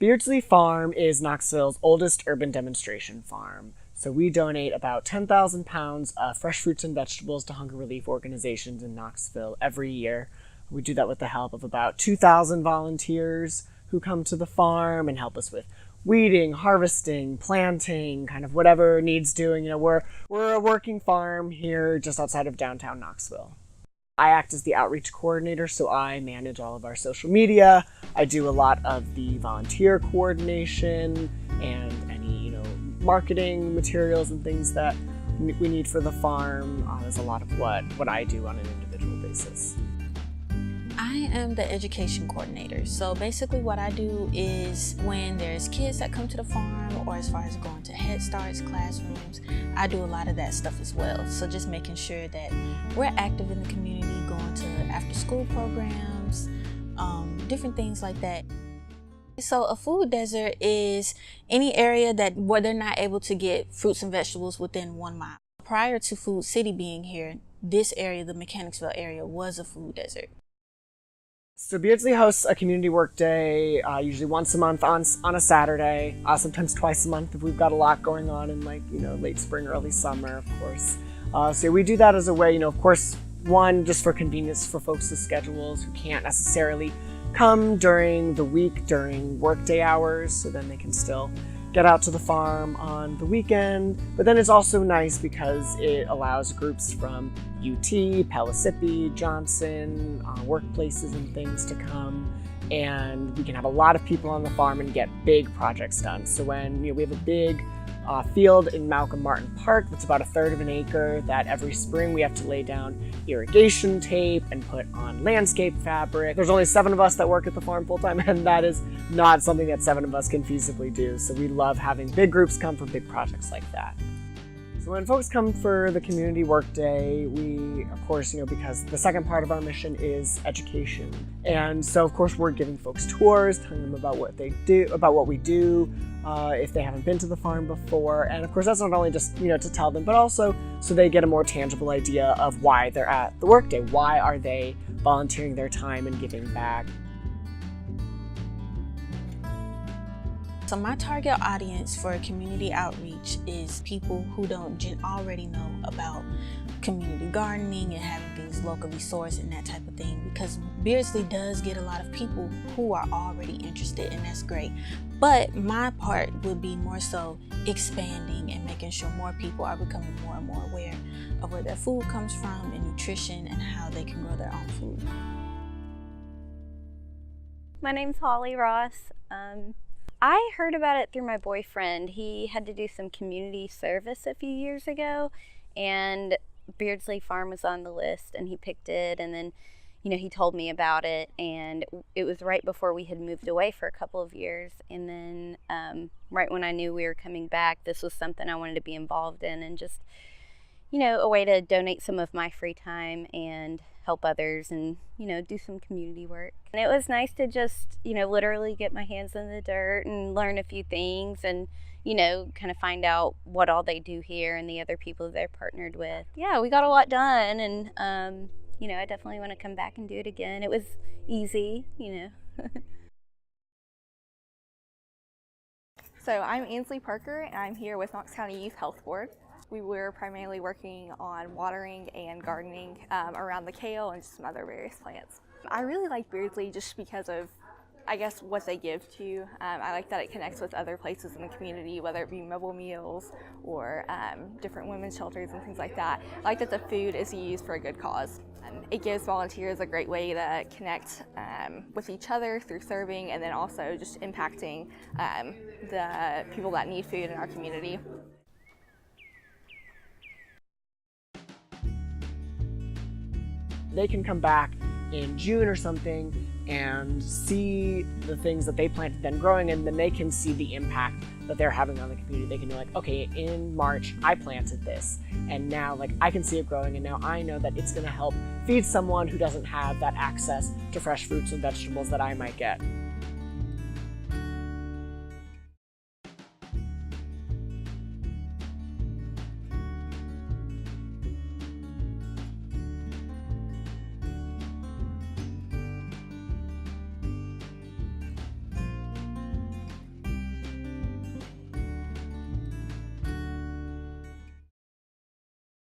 Beardsley Farm is Knoxville's oldest urban demonstration farm. So we donate about 10,000 pounds of fresh fruits and vegetables to hunger relief organizations in Knoxville every year. We do that with the help of about 2,000 volunteers who come to the farm and help us with weeding, harvesting, planting, kind of whatever needs doing. We're a working farm here just outside of downtown Knoxville. I act as the outreach coordinator, so I manage all of our social media. I do a lot of the volunteer coordination and any, marketing materials and things that we need for the farm. Is a lot of what I do on an individual basis. I am the education coordinator. So basically what I do is when there's kids that come to the farm, or as far as going to Head Starts, classrooms, I do a lot of that stuff as well. So just making sure that we're active in the community, going to after school programs, different things like that. So a food desert is any area where they're not able to get fruits and vegetables within 1 mile. Prior to Food City being here, this area, the Mechanicsville area, was a food desert. So Beardsley hosts a community work day, usually once a month on a Saturday, sometimes twice a month if we've got a lot going on in late spring, early summer, of course. So we do that as a way, of course, one, just for convenience for folks' schedules who can't necessarily come during the week, during workday hours, so then they can still get out to the farm on the weekend. But then it's also nice because it allows groups from UT, Pellissippi, Johnson, workplaces and things to come, and we can have a lot of people on the farm and get big projects done. So when we have a big field in Malcolm Martin Park that's about 1/3 of an acre that every spring we have to lay down irrigation tape and put on landscape fabric. There's only 7 of us that work at the farm full-time, and that is not something that 7 of us can feasibly do. So we love having big groups come for big projects like that. So when folks come for the community work day, we, of course, because the second part of our mission is education. And so, of course, we're giving folks tours, telling them about what they do, about what we do, if they haven't been to the farm before. And of course, that's not only just, to tell them, but also so they get a more tangible idea of why they're at the work day. Why are they volunteering their time and giving back? So my target audience for community outreach is people who don't already know about community gardening and having things locally sourced and that type of thing, because Beardsley does get a lot of people who are already interested, and that's great. But my part would be more so expanding and making sure more people are becoming more and more aware of where their food comes from and nutrition and how they can grow their own food. My name's Holly Ross. I heard about it through my boyfriend. He had to do some community service a few years ago, and Beardsley Farm was on the list, and he picked it, and then he told me about it, and it was right before we had moved away for a couple of years, and then right when I knew we were coming back, this was something I wanted to be involved in, and just a way to donate some of my free time and help others and do some community work. And it was nice to just literally get my hands in the dirt and learn a few things, and kind of find out what all they do here and the other people they're partnered with. Yeah, we got a lot done, and I definitely want to come back and do it again. It was easy. So I'm Ainsley Parker, and I'm here with Knox County Youth Health Board. We were primarily working on watering and gardening around the kale and some other various plants. I really like Beardsley just because of, I guess, what they give to you. I like that it connects with other places in the community, whether it be mobile meals or different women's shelters and things like that. I like that the food is used for a good cause. It gives volunteers a great way to connect with each other through serving, and then also just impacting the people that need food in our community. They can come back in June or something and see the things that they planted then growing, and then they can see the impact that they're having on the community. They can be like, okay, in March I planted this, and now I can see it growing, and now I know that it's going to help feed someone who doesn't have that access to fresh fruits and vegetables that I might get.